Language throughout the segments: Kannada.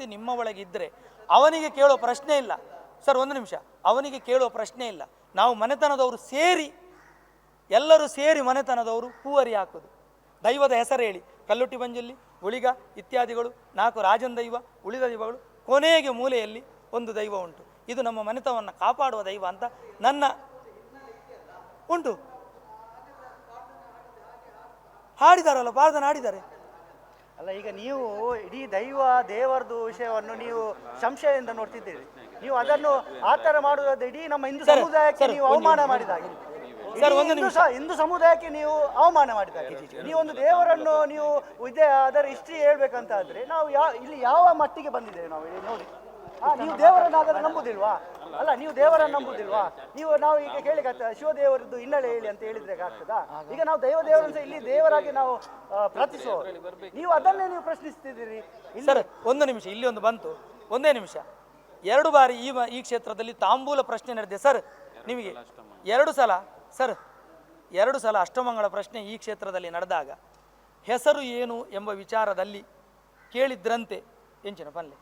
ಶಕ್ತಿ ನಿಮ್ಮ ಒಳಗೆ ಇದ್ದರೆ ಅವನಿಗೆ ಕೇಳೋ ಪ್ರಶ್ನೆ ಇಲ್ಲ ಸರ್. ಒಂದು ನಿಮಿಷ, ಅವನಿಗೆ ಕೇಳೋ ಪ್ರಶ್ನೆ ಇಲ್ಲ. ನಾವು ಮನೆತನದವರು ಸೇರಿ, ಎಲ್ಲರೂ ಸೇರಿ ಮನೆತನದವರು ಹೂವರಿ ಹಾಕೋದು, ದೈವದ ಹೆಸರು ಹೇಳಿ, ಕಲ್ಲುಟ್ಟಿ ಬಂಜಲ್ಲಿ, ಉಳಿಗ ಇತ್ಯಾದಿಗಳು 4 ರಾಜನ್ ದೈವ, ಉಳಿದ ದೈವಗಳು, ಕೊನೆಗೆ ಮೂಲೆಯಲ್ಲಿ ಒಂದು ದೈವ ಉಂಟು. ಇದು ನಮ್ಮ ಮನೆತನವನ್ನು ಕಾಪಾಡುವ ದೈವ ಅಂತ ನನ್ನ ಉಂಟು. ಹಾಡಿದಾರಲ್ಲ, ಪ್ರಾರ್ಥನೆ ಹಾಡಿದ್ದಾರೆ ಅಲ್ಲ. ಈಗ ನೀವು ಇಡೀ ದೇವರದು ವಿಷಯವನ್ನು ನೀವು ಸಂಶಯದಿಂದ ನೋಡ್ತಿದ್ದೀರಿ. ನೀವು ಅದನ್ನು ಆ ಥರ ಮಾಡುವುದಾದ್ರೆ ಇಡೀ ನಮ್ಮ ಹಿಂದೂ ಸಮುದಾಯಕ್ಕೆ ನೀವು ಅವಮಾನ ಮಾಡಿದಾಗೆ. ಹಿಂದೂ ಸಮುದಾಯಕ್ಕೆ ನೀವು ಅವಮಾನ ಮಾಡಿದಾಗೆ. ನೀವು ಒಂದು ದೇವರನ್ನು ನೀವು ಅದರ ಹಿಸ್ಟ್ರಿ ಹೇಳ್ಬೇಕಂತ ಆದ್ರೆ ನಾವು ಇಲ್ಲಿ ಯಾವ ಮಟ್ಟಿಗೆ ಬಂದಿದ್ದೇವೆ ನಾವು ನೋಡಿ. ನೀವು ದೇವರನ್ನು ಹಾಗಾದ್ರೆ ನಂಬುದಿಲ್ವಾ? ಅಲ್ಲ, ನೀವು ದೇವರನ್ನು ನಂಬುದಿಲ್ವಾ? ನಾವು ಈಗ ಕೇಳಿಕ್ಕೆ ಶಿವದೇವರದ್ದು ಹಿನ್ನೆಲೆ ಹೇಳಿ ಅಂತ ಹೇಳಿದ್ರೆ ಆಗ್ತದಾ? ಈಗ ನಾವು ದೇವರನ್ನು ಇಲ್ಲಿ ದೇವರಾಗಿ ನಾವು ಪ್ರಾರ್ಥಿಸುವ, ನೀವು ಅದನ್ನೇ ನೀವು ಪ್ರಶ್ನಿಸ್ತಿದ್ದೀರಿ. ಸರ್ ಒಂದು ನಿಮಿಷ, ಇಲ್ಲಿ ಒಂದು ಬಂತು, ಒಂದೇ ನಿಮಿಷ. 2 ಬಾರಿ ಈ ಕ್ಷೇತ್ರದಲ್ಲಿ ತಾಂಬೂಲ ಪ್ರಶ್ನೆ ನಡೆದಿದೆ ಸರ್. ನಿಮಗೆ 2 ಸಲ ಸರ್, 2 ಸಲ ಅಷ್ಟಮಂಗಳ ಪ್ರಶ್ನೆ ಈ ಕ್ಷೇತ್ರದಲ್ಲಿ ನಡೆದಾಗ ಹೆಸರು ಏನು ಎಂಬ ವಿಚಾರದಲ್ಲಿ ಕೇಳಿದ್ರಂತೆ ಎಂಚಿನ ಪಲ್ಲೆ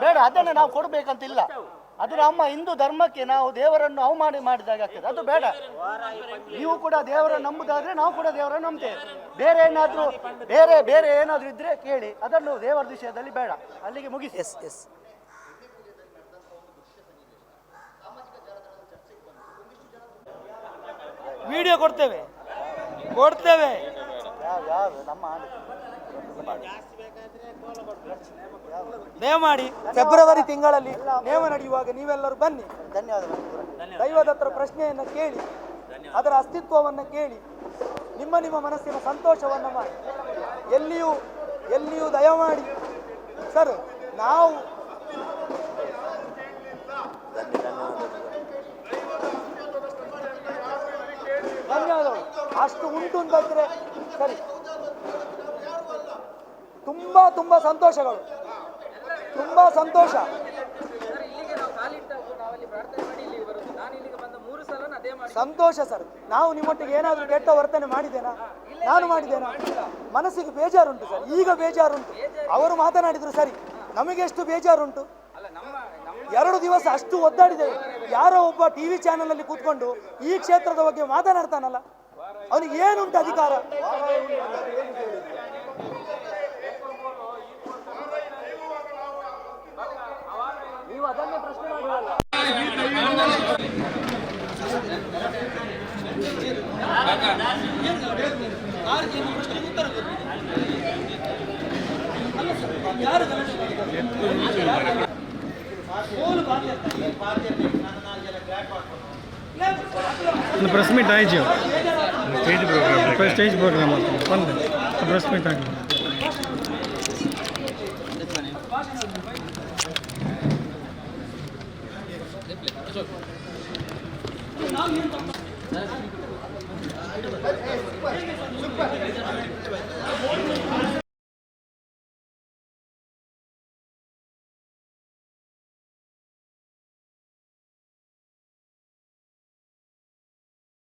ಬೇಡ, ಅದನ್ನು ನಾವು ಕೊಡ್ಬೇಕಂತಿಲ್ಲ. ಅದು ನಮ್ಮ ಹಿಂದೂ ಧರ್ಮಕ್ಕೆ ನಾವು ದೇವರನ್ನು ಅವಮಾನ ಮಾಡಿದಾಗ ಆಗ್ತದೆ, ಅದು ಬೇಡ. ನೀವು ಕೂಡ ದೇವರನ್ನು ನಂಬುದಾದ್ರೆ ನಾವು ಕೂಡ ದೇವರನ್ನು ನಂಬ್ತೇವೆ. ಬೇರೆ ಏನಾದ್ರೂ ಇದ್ರೆ ಕೇಳಿ, ಅದನ್ನು ದೇವರ ವಿಷಯದಲ್ಲಿ ಬೇಡ. ಅಲ್ಲಿಗೆ ಮುಗಿಸಿ. ಎಸ್ ವಿಡಿಯೋ ಕೊಡ್ತೇವೆ. ದಯಮಾಡಿ ಫೆಬ್ರವರಿ ತಿಂಗಳಲ್ಲಿ ನೇಮ ನಡೆಯುವಾಗ ನೀವೆಲ್ಲರೂ ಬನ್ನಿ. ಧನ್ಯವಾದಗಳು. ದೈವದ ಹತ್ರ ಪ್ರಶ್ನೆಯನ್ನು ಕೇಳಿ, ಅದರ ಅಸ್ತಿತ್ವವನ್ನು ಕೇಳಿ, ನಿಮ್ಮ ಮನಸ್ಸಿನ ಸಂತೋಷವನ್ನು ಮಾಡಿ. ಎಲ್ಲಿಯೂ ದಯಮಾಡಿ ಸರ್, ನಾವು ಧನ್ಯವಾದಗಳು. ಅಷ್ಟು ಉಂಟು ಅಂತಂದ್ರೆ ಸರಿ, ತುಂಬಾ ಸಂತೋಷಗಳು, ತುಂಬಾ ಸಂತೋಷ. ಸಂತೋಷ ಸರ್. ನಾವು ನಿಮ್ಮೊಟ್ಟಿಗೆ ಏನಾದರೂ ಕೆಟ್ಟ ವರ್ತನೆ ಮಾಡಿದ್ದೇನಾ? ನಾನು ಮಾಡಿದ್ದೇನಾ? ಮನಸ್ಸಿಗೆ ಬೇಜಾರುಂಟು ಸರ್, ಈಗ ಬೇಜಾರುಂಟು. ಅವರು ಮಾತನಾಡಿದ್ರು ಸರಿ, ನಮಗೆ ಎಷ್ಟು ಬೇಜಾರುಂಟು. 2 ದಿವಸ ಅಷ್ಟು ಒದ್ದಾಡಿದ್ದೇವೆ. ಯಾರೋ ಒಬ್ಬ ಟಿವಿ ಚಾನೆಲ್ ಅಲ್ಲಿ ಕೂತ್ಕೊಂಡು ಈ ಕ್ಷೇತ್ರದ ಬಗ್ಗೆ ಮಾತನಾಡ್ತಾನಲ್ಲ, ಅವನಿಗೆ ಏನುಂಟು ಅಧಿಕಾರ? ನೀವು ಅದನ್ನೇ ಪ್ರಶ್ನೆ ಮಾಡುವಲ್ಲ. प्रेस मीट आई स्टेज प्रोग्राम प्रेस मीट आ